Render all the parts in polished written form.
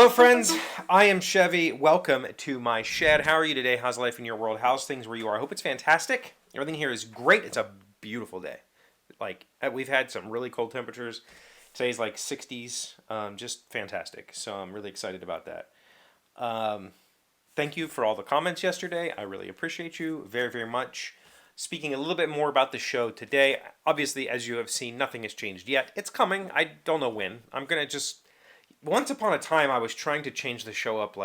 Hello, friends. I am Chevee. Welcome to my shed. How are you today? How's life in your world? How's things where you are? I hope it's fantastic. Everything here is great. It's a beautiful day. We've had some really cold temperatures. Today's like 60s. Just fantastic. So I'm really excited about that. Thank you for all the comments yesterday. I really appreciate you very, very much. Speaking a little bit more about the show today. Obviously, as you have seen, nothing has changed yet. It's coming. I don't know when. I'm going to just... Once upon a time, I was trying to change the show up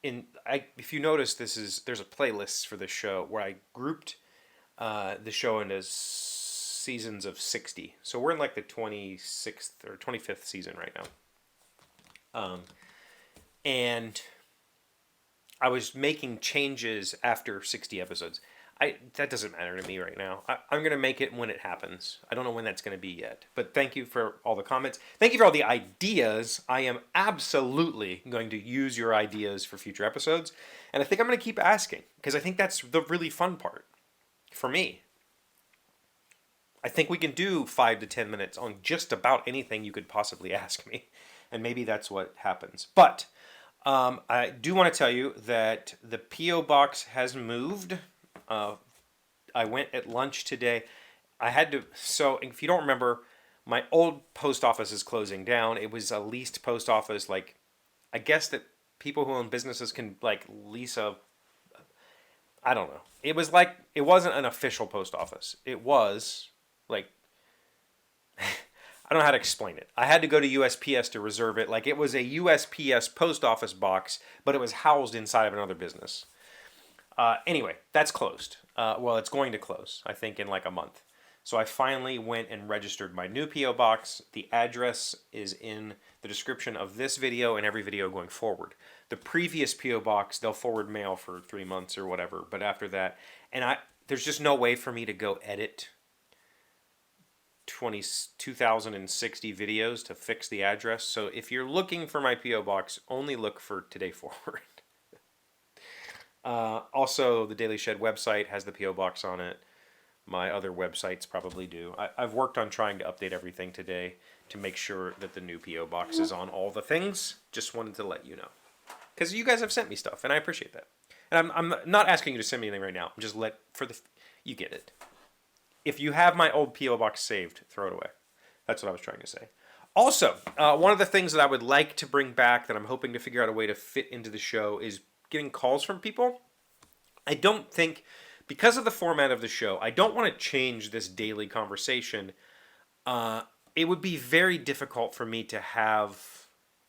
if you notice, there's a playlist for this show where I grouped the show into seasons of 60. So we're in like the 26th or 25th season right now. And I was making changes after 60 episodes. That doesn't matter to me right now. I'm going to make it when it happens. I don't know when that's going to be yet. But thank you for all the comments. Thank you for all the ideas. I am absolutely going to use your ideas for future episodes. And I think I'm going to keep asking, because I think that's the really fun part for me. I think we can do 5 to 10 minutes on just about anything you could possibly ask me. And maybe that's what happens. But I do want to tell you that the P.O. Box has moved. I went at lunch today. So if you don't remember, my old post office is closing down. It was a leased post office. I guess that people who own businesses can lease I don't know. It wasn't an official post office. It was I don't know how to explain it. I had to go to USPS to reserve it. It was a USPS post office box, but it was housed inside of another business. Anyway, that's closed. It's going to close, I think, in a month. So I finally went and registered my new P.O. Box. The address is in the description of this video and every video going forward. The previous P.O. Box, they'll forward mail for 3 months or whatever. But after that, there's just no way for me to go edit 2,060 videos to fix the address. So if you're looking for my P.O. Box, only look for today forward. Also, the Daily Shed website has the P.O. Box on it. My other websites probably do. I've worked on trying to update everything today to make sure that the new P.O. Box is on all the things. Just wanted to let you know. Because you guys have sent me stuff, and I appreciate that. And I'm not asking you to send me anything right now. I'm just you get it. If you have my old P.O. Box saved, throw it away. That's what I was trying to say. Also, one of the things that I would like to bring back that I'm hoping to figure out a way to fit into the show is getting calls from people. I don't think, because of the format of the show, I don't want to change this daily conversation. It would be very difficult for me to have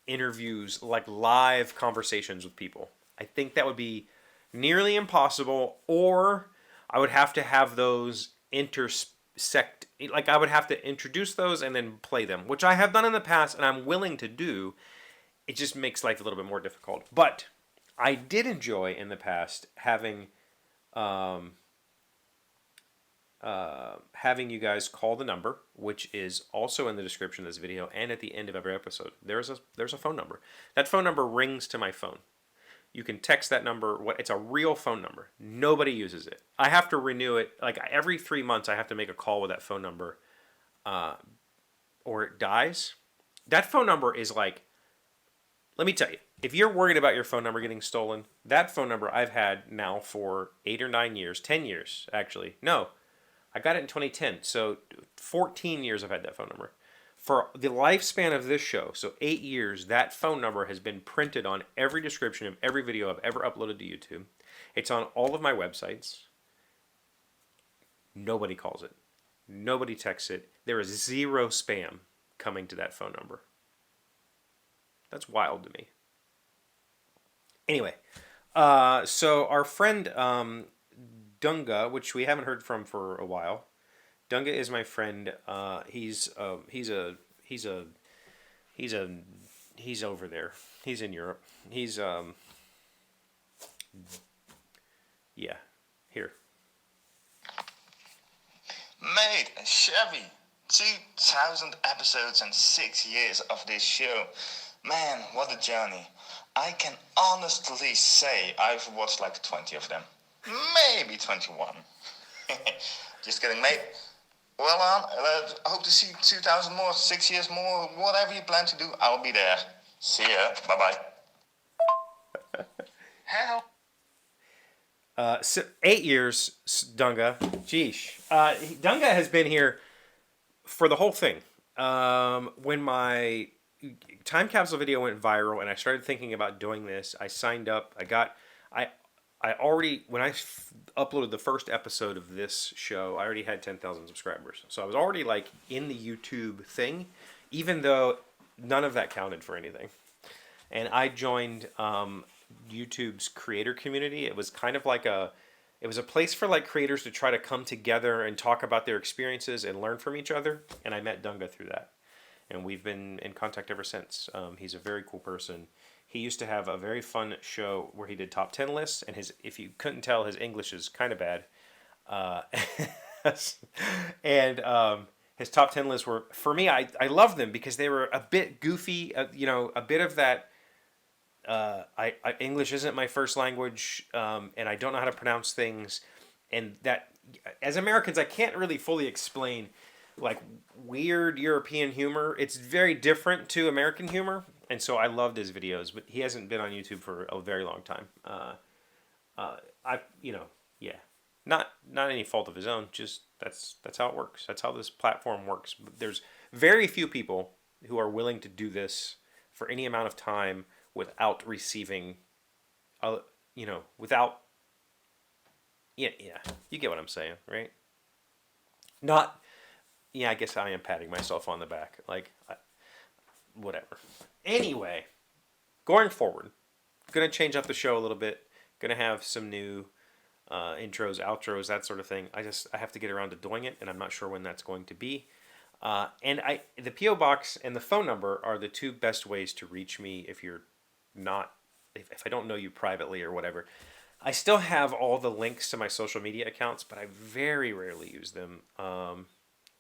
interviews, live conversations with people. I think that would be nearly impossible, or I would have to have those intersect. I would have to introduce those and then play them, which I have done in the past and I'm willing to do. It just makes life a little bit more difficult. But I did enjoy in the past having you guys call the number, which is also in the description of this video and at the end of every episode. There's a phone number. That phone number rings to my phone. You can text that number. It's a real phone number. Nobody uses it. I have to renew it. Every 3 months, I have to make a call with that phone number, or it dies. That phone number is let me tell you, if you're worried about your phone number getting stolen, that phone number I've had now for 8 or 9 years, 10 years, actually. No, I got it in 2010, so 14 years I've had that phone number. For the lifespan of this show, so 8 years, that phone number has been printed on every description of every video I've ever uploaded to YouTube. It's on all of my websites. Nobody calls it. Nobody texts it. There is zero spam coming to that phone number. That's wild to me. Anyway, so our friend Dunga, which we haven't heard from for a while. Dunga is my friend. He's over there. He's in Europe. He's yeah, here. Mate, Chevee, 2,000 episodes and 6 years of this show. Man, what a journey. I can honestly say I've watched 20 of them. Maybe 21. Just kidding, mate. Well, I hope to see 2,000 more, 6 years more, whatever you plan to do, I'll be there. See ya. Bye-bye. Hell. So 8 years, Dunga. Jeesh. Dunga has been here for the whole thing. When my time capsule video went viral and I started thinking about doing this, I signed up. I already, when I uploaded the first episode of this show, I already had 10,000 subscribers. So I was already like in the YouTube thing, even though none of that counted for anything. And I joined YouTube's creator community. It was kind of like it was a place for like creators to try to come together and talk about their experiences and learn from each other. And I met Dunga through that. And we've been in contact ever since. He's a very cool person. He used to have a very fun show where he did top 10 lists, and if you couldn't tell, his English is kind of bad. And his top 10 lists were, for me, I loved them because they were a bit goofy, a bit of that, English isn't my first language, and I don't know how to pronounce things, and that, as Americans, I can't really fully explain, like, weird European humor. It's very different to American humor. And so I loved his videos, but he hasn't been on YouTube for a very long time. Yeah, not any fault of his own. Just that's how it works. That's how this platform works. There's very few people who are willing to do this for any amount of time without receiving, without. Yeah, you get what I'm saying, right? Not. Yeah, I guess I am patting myself on the back, like. Whatever. Anyway, going forward, gonna change up the show a little bit. Gonna have some new intros, outros, that sort of thing. I have to get around to doing it, and I'm not sure when that's going to be. The PO box and the phone number are the two best ways to reach me if you're not if I don't know you privately or whatever. I still have all the links to my social media accounts, but I very rarely use them.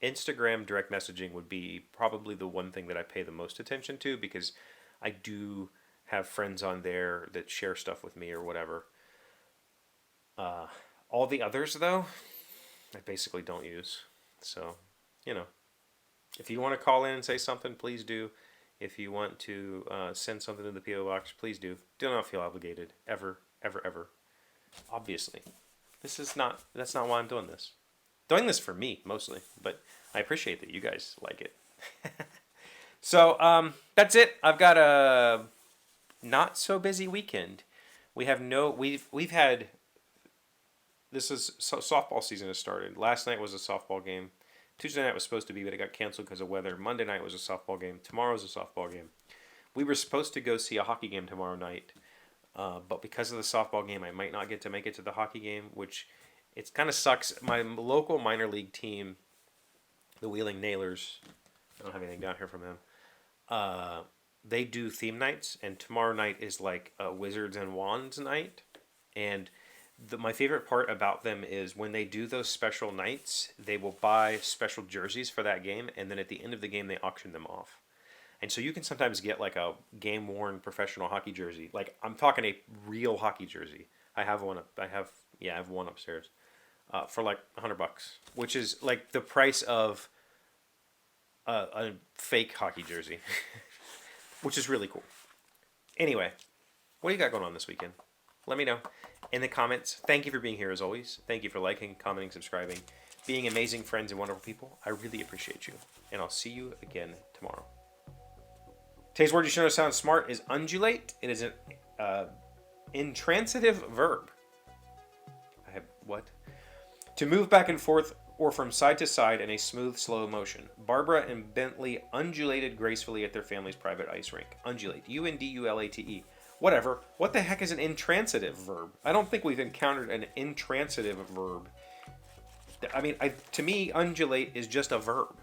Instagram direct messaging would be probably the one thing that I pay the most attention to because I do have friends on there that share stuff with me or whatever. All the others, though, I basically don't use. So, if you want to call in and say something, please do. If you want to send something to the PO box, please do. Do not feel obligated, ever, ever, ever. Obviously, that's not why I'm doing this. Doing this for me mostly, but I appreciate that you guys like it. So that's it. I've got a not so busy weekend. We've had softball season has started. Last night was a softball game. Tuesday night was supposed to be, but it got canceled because of weather. Monday night was a softball game. Tomorrow's a softball game. We were supposed to go see a hockey game tomorrow night, but because of the softball game, I might not get to make it to the hockey game, which. It kind of sucks. My local minor league team, the Wheeling Nailers, I don't have anything down here from them. They do theme nights, and tomorrow night is like a Wizards and Wands night. And my favorite part about them is when they do those special nights, they will buy special jerseys for that game, and then at the end of the game, they auction them off. And so you can sometimes get like a game-worn professional hockey jersey. Like, I'm talking a real hockey jersey. I have one. I have one upstairs. For like $100, which is like the price of a fake hockey jersey, which is really cool. Anyway, what do you got going on this weekend? Let me know in the comments. Thank you for being here as always. Thank you for liking, commenting, subscribing, being amazing friends and wonderful people. I really appreciate you, and I'll see you again tomorrow. Today's word you should know sounds smart is undulate. It is an intransitive verb. To move back and forth or from side to side in a smooth, slow motion. Barbara and Bentley undulated gracefully at their family's private ice rink. Undulate. U-N-D-U-L-A-T-E. Whatever. What the heck is an intransitive verb? I don't think we've encountered an intransitive verb. I mean, to me, undulate is just a verb.